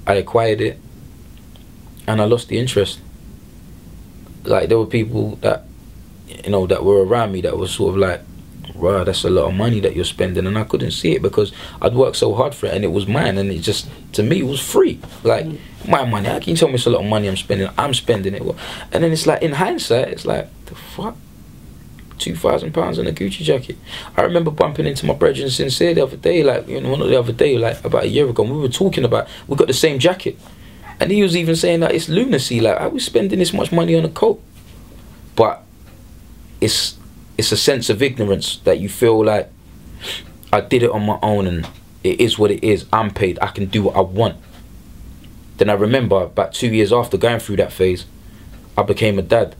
I acquired it, and I lost the interest. Like, there were people that, you know, that were around me that was sort of like, wow, that's a lot of money that you're spending, and I couldn't see it because I'd worked so hard for it, and it was mine, and it just, to me, it was free. Like, my money, how can you tell me it's a lot of money I'm spending it? And then it's like, in hindsight, it's like, the fuck? £2,000 in a Gucci jacket. I remember bumping into my brethren Sincere the other day, like, you know, the other day, like about a year ago, and we were talking about, we got the same jacket, and he was even saying that it's lunacy, like, I was spending this much money on a coat. But it's a sense of ignorance that you feel like, I did it on my own, and it is what it is, I'm paid, I can do what I want. Then I remember about 2 years after going through that phase, I became a dad.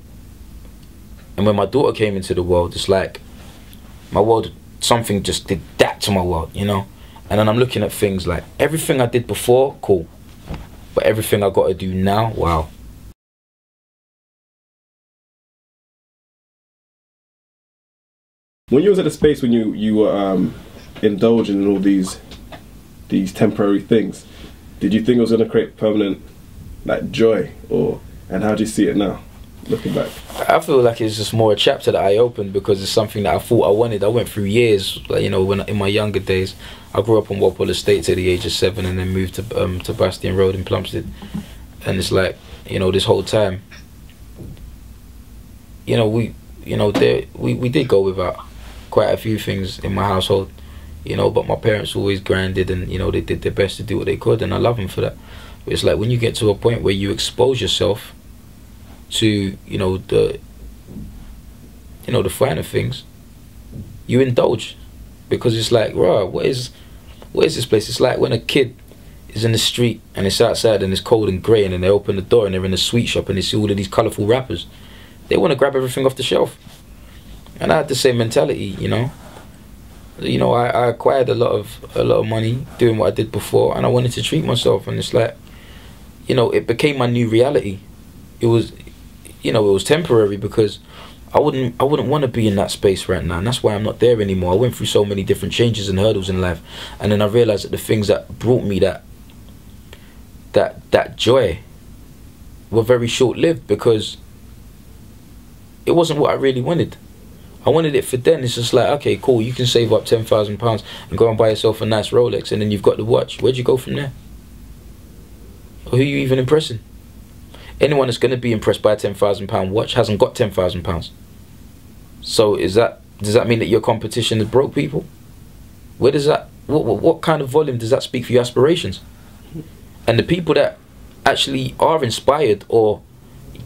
And when my daughter came into the world, it's like, my world, something just did that to my world, you know? And then I'm looking at things like, everything I did before, cool. But everything I got to do now, wow. When you was at a space when you were indulging in all these temporary things, did you think it was going to create permanent, like, joy? And how do you see it now, looking back? I feel like it's just more a chapter that I opened because it's something that I thought I wanted. I went through years, like, you know, when in my younger days, I grew up on Walpole Estate at the age of 7, and then moved to Bastion Road in Plumstead. And it's like, you know, this whole time, you know, we did go without quite a few things in my household, you know, but my parents always grinded, and, you know, they did their best to do what they could, and I love them for that. But it's like, when you get to a point where you expose yourself to, you know, the finer things, you indulge, because it's like, right, what is this place? It's like when a kid is in the street and it's outside and it's cold and grey, and then they open the door and they're in a sweet shop and they see all of these colourful wrappers. They want to grab everything off the shelf. And I had the same mentality, you know. You know, I acquired a lot of money doing what I did before, and I wanted to treat myself, and it's like, you know, it became my new reality. It was, you know, it was temporary because I wouldn't want to be in that space right now, and that's why I'm not there anymore. I went through so many different changes and hurdles in life, and then I realized that the things that brought me that joy were very short-lived, because it wasn't what I really wanted. I wanted it for then. It's just like, okay, cool, you can save up £10,000 and go and buy yourself a nice Rolex, and then you've got the watch. Where'd you go from there? Or who are you even impressing? Anyone that's going to be impressed by a £10,000 watch hasn't got £10,000. So does that mean that your competition is broke people? Where does that, what kind of volume does that speak for your aspirations? And the people that actually are inspired or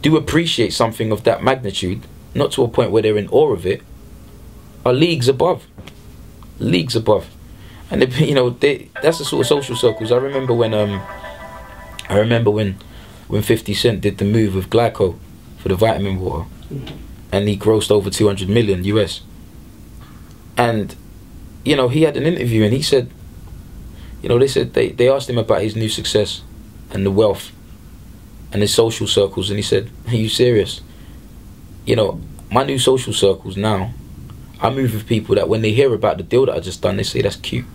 do appreciate something of that magnitude, not to a point where they're in awe of it, are leagues above. Leagues above. And they, you know, that's the sort of social circles. I remember when 50 Cent did the move with Glyco for the vitamin water, and he grossed over 200 million US. And, you know, he had an interview, and he said, you know, they asked him about his new success and the wealth and his social circles, and he said, are you serious? You know, my new social circles now, I move with people that when they hear about the deal that I just done, they say that's cute.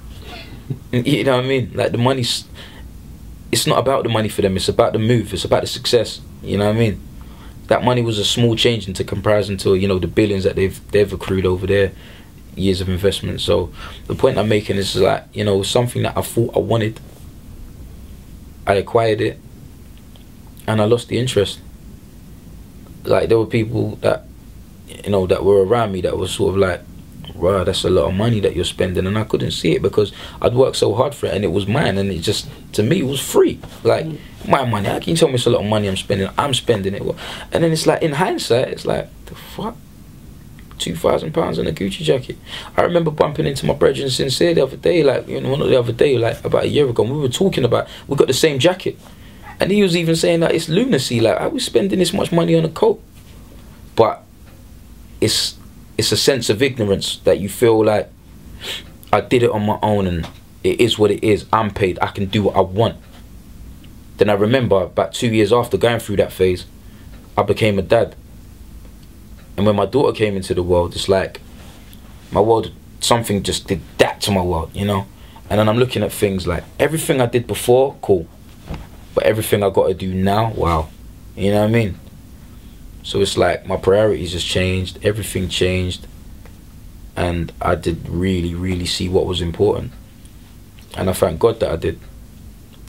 You know what I mean? Like, the money's, it's not about the money for them, it's about the move, it's about the success. You know what I mean? That money was a small change into comparison to, you know, the billions that they've accrued over their years of investment. So the point I'm making is, like, you know, something that I thought I wanted, I acquired it, and I lost the interest. Like, there were people that, you know, that were around me that was sort of like, wow, that's a lot of money that you're spending, and I couldn't see it because I'd worked so hard for it, and it was mine, and it just, to me, it was free. Like, my money, how can you tell me it's a lot of money I'm spending it? And then it's like, in hindsight, it's like, the fuck? £2,000 in a Gucci jacket. I remember bumping into my brethren Sincere the other day, like, you know, the other day, like about a year ago, and we were talking about, we got the same jacket, and he was even saying that it's lunacy, like, I was spending this much money on a coat. But it's a sense of ignorance that you feel like, I did it on my own, and it is what it is, I'm paid, I can do what I want. Then I remember about 2 years after going through that phase, I became a dad. And when my daughter came into the world, it's like, my world, something just did that to my world, you know? And then I'm looking at things like, everything I did before, cool. But everything I got to do now, wow, you know what I mean? So it's like my priorities just changed, everything changed, and I did really see what was important, and I thank God that I did,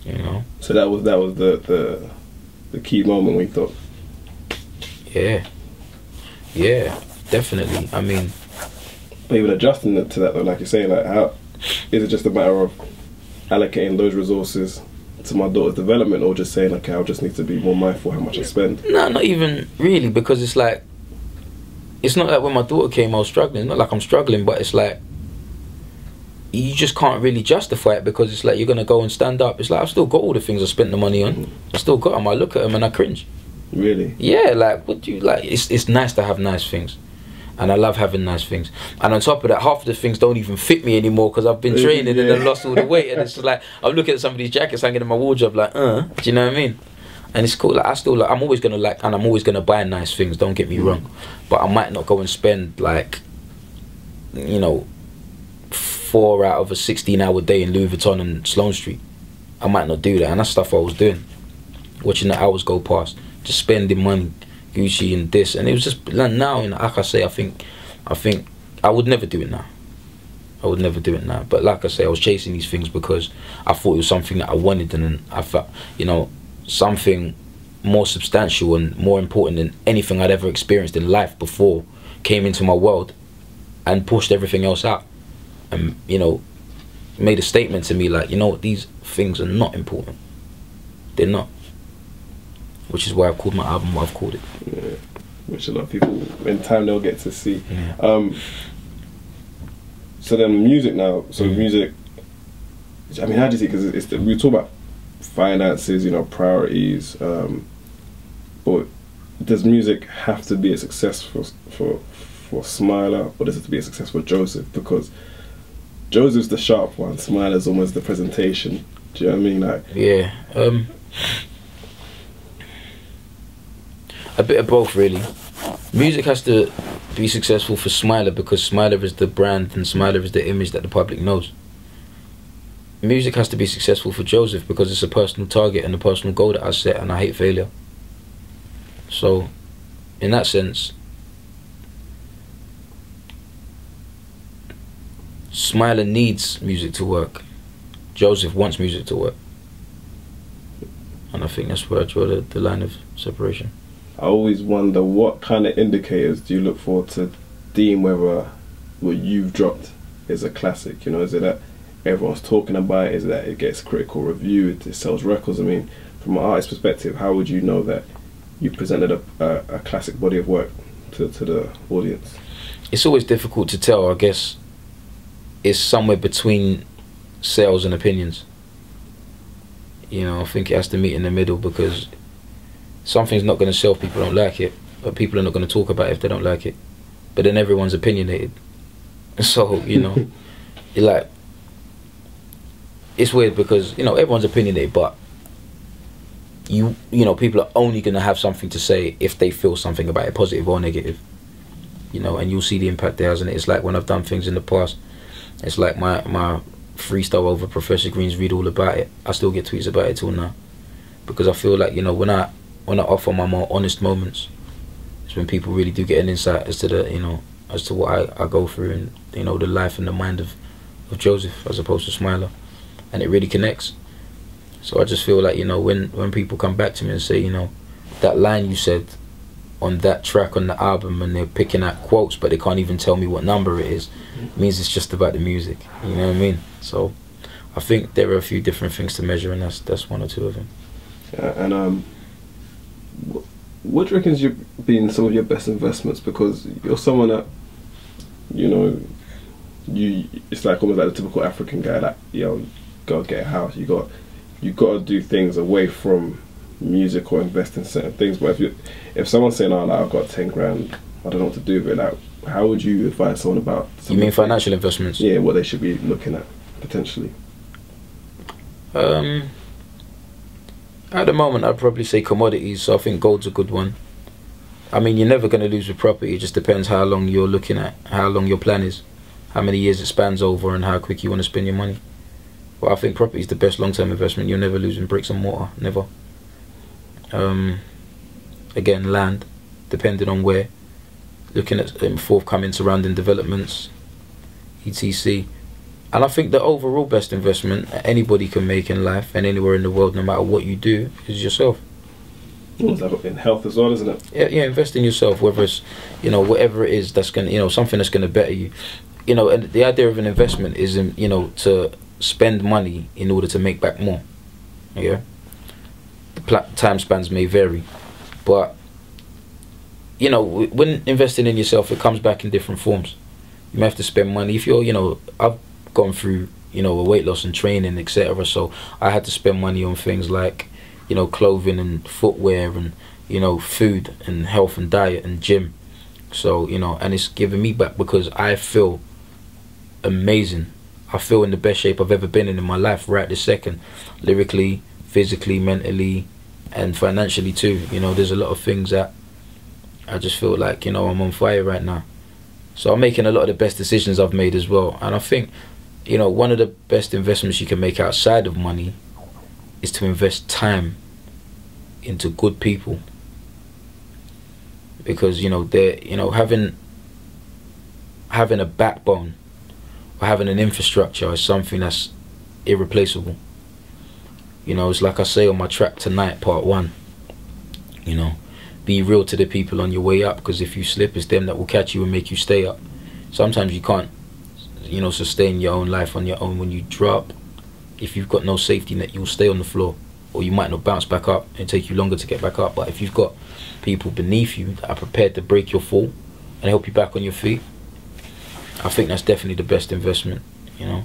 you know. So that was the key moment when you thought, yeah, definitely. I mean, but even adjusting it to that though, like you're saying, like, how is it just a matter of allocating those resources to my daughter's development, or just saying, okay, I'll just need to be more mindful how much I spend? No, not even really, because it's like, it's not like when my daughter came I was struggling. It's not like I'm struggling, but it's like, you just can't really justify it, because it's like you're gonna go and stand up. It's like, I've still got all the things I spent the money on. I still got them. I look at them and I cringe. Really? Yeah, like, what do you like? It's nice to have nice things, and I love having nice things. And on top of that, half of the things don't even fit me anymore because I've been training and I've lost all the weight. And it's like, I'm looking at some of these jackets hanging in my wardrobe, like, do you know what I mean? And it's cool. Like, I still, like, I'm always gonna like, and I'm always gonna buy nice things. Don't get me wrong, but I might not go and spend, like, you know, 4 out of a 16-hour day in Louis Vuitton and Sloane Street. I might not do that, and that's stuff I was doing, watching the hours go past, just spending money, Gucci and this, and it was just like, now, and like I say, I think I would never do it now. I would never do it now. But like I say, I was chasing these things because I thought it was something that I wanted, and then I felt, you know, something more substantial and more important than anything I'd ever experienced in life before came into my world and pushed everything else out, and, you know, made a statement to me like, you know what, these things are not important. They're not. Which is why I've called my album what I've called it. Yeah. Which a lot of people, in time, they'll get to see. Yeah. So then music now. So music, I mean, how do you see? Because we talk about finances, you know, priorities. But does music have to be a success for Smiler, or does it have to be a success for Joseph? Because Joseph's the sharp one, Smiler's almost the presentation. Do you know what I mean? Like, yeah. A bit of both, really. Music has to be successful for Smiler because Smiler is the brand and Smiler is the image that the public knows. Music has to be successful for Joseph because it's a personal target and a personal goal that I set, and I hate failure. So, in that sense, Smiler needs music to work. Joseph wants music to work. And I think that's where I draw the line of separation. I always wonder, what kind of indicators do you look for to deem whether what you've dropped is a classic? You know, is it that everyone's talking about it? Is it that it gets critical review, it sells records? I mean, from an artist's perspective, how would you know that you presented a classic body of work to the audience? It's always difficult to tell. I guess it's somewhere between sales and opinions. You know, I think it has to meet in the middle, because something's not going to sell if people don't like it, but people are not going to talk about it if they don't like it. But then everyone's opinionated. So, you know, like, it's weird because, you know, everyone's opinionated, but you know, people are only going to have something to say if they feel something about it, positive or negative. You know, and you'll see the impact it has. And it's like when I've done things in the past, it's like my freestyle over Professor Green's Read All About It. I still get tweets about it till now, because I feel like, you know, when I offer my more honest moments, it's when people really do get an insight as to the, you know, as to what I go through, and, you know, the life and the mind of Joseph as opposed to Smiler, and it really connects. So I just feel like, you know, when people come back to me and say, you know, that line you said on that track on the album, and they're picking out quotes but they can't even tell me what number it is, it means it's just about the music. You know what I mean? So I think there are a few different things to measure, and that's one or two of them. Yeah, and what do you reckon have been some of your best investments? Because you're someone that, you know, it's like almost like the typical African guy, like, you know, you gotta get a house, you got to do things away from music or invest in certain things. But if someone's saying, oh, like, I've got 10 grand, I don't know what to do with it, like, how would you advise someone about something? You mean financial investments? Yeah, what they should be looking at potentially. At the moment, I'd probably say commodities. So I think gold's a good one. I mean, you're never going to lose with property. It just depends how long you're looking at, how long your plan is, how many years it spans over, and how quick you want to spend your money. But I think property is the best long-term investment. You're never losing bricks and mortar, never. Again, land, depending on where. Looking at forthcoming surrounding developments, etc. And I think the overall best investment anybody can make in life and anywhere in the world, no matter what you do, is yourself. It's like in health as well, isn't it? Yeah, invest in yourself, whether it's, you know, whatever it is that's gonna, you know, something that's gonna better you. You know, and the idea of an investment is, you know, to spend money in order to make back more. Yeah, the time spans may vary, but you know, when investing in yourself, it comes back in different forms. You may have to spend money. If you're, you know, I've gone through, you know, a weight loss and training, etc. So I had to spend money on things like, you know, clothing and footwear and, you know, food and health and diet and gym. So, you know, and it's giving me back because I feel amazing. I feel in the best shape I've ever been in my life right this second. Lyrically, physically, mentally, and financially too. You know, there's a lot of things that I just feel like, you know, I'm on fire right now. So I'm making a lot of the best decisions I've made as well. And I think, you know, one of the best investments you can make outside of money is to invest time into good people. Because, you know, they're, you know, having a backbone or having an infrastructure is something that's irreplaceable. You know, it's like I say on my track Tonight, part 1, you know, be real to the people on your way up, because if you slip, it's them that will catch you and make you stay up. Sometimes you can't, you know, sustain your own life on your own. When you drop, if you've got no safety net, you'll stay on the floor, or you might not bounce back up and take you longer to get back up. But if you've got people beneath you that are prepared to break your fall and help you back on your feet, I think that's definitely the best investment. You know,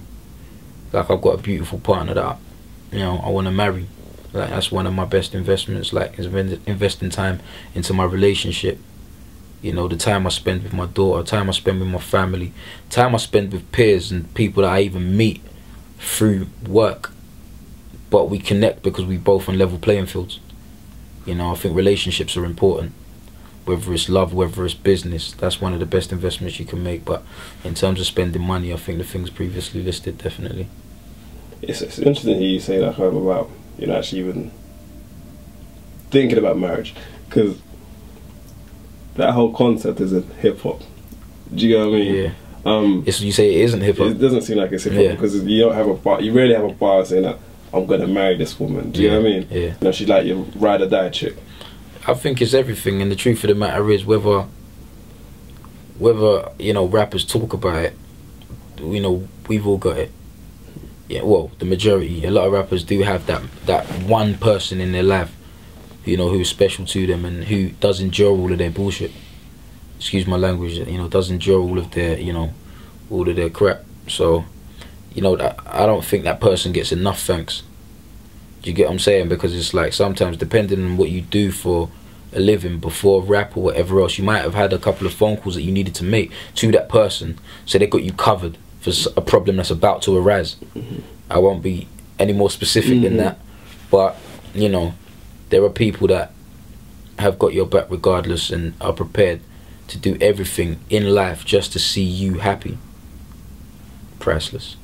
like I've got a beautiful partner that, you know, I want to marry. Like that's one of my best investments. Like is investing time into my relationship. You know, the time I spend with my daughter, time I spend with my family, time I spend with peers and people that I even meet through work, but we connect because we both on level playing fields. You know, I think relationships are important, whether it's love, whether it's business. That's one of the best investments you can make. But in terms of spending money, I think the things previously listed, definitely. It's interesting to hear you say that about, you know, actually even thinking about marriage, because that whole concept is in hip hop. Do you get what I mean? Yeah. You say it isn't hip hop. It doesn't seem like it's hip hop, because you don't have a bar. You rarely have a bar saying that I'm gonna marry this woman. Do you know what I mean? Yeah. You know, she's like your ride or die chick. I think it's everything, and the truth of the matter is, whether you know, rappers talk about it, you know, we've all got it. Yeah, well, the majority, a lot of rappers do have that one person in their life, you know, who is special to them and who does endure all of their bullshit. Excuse my language, you know, does endure all of their, you know, all of their crap. So, you know, I don't think that person gets enough thanks. Do you get what I'm saying? Because it's like sometimes, depending on what you do for a living before rap or whatever else, you might have had a couple of phone calls that you needed to make to that person, so they got you covered for a problem that's about to arise. I won't be any more specific than that, but you know, there are people that have got your back regardless and are prepared to do everything in life just to see you happy. Priceless.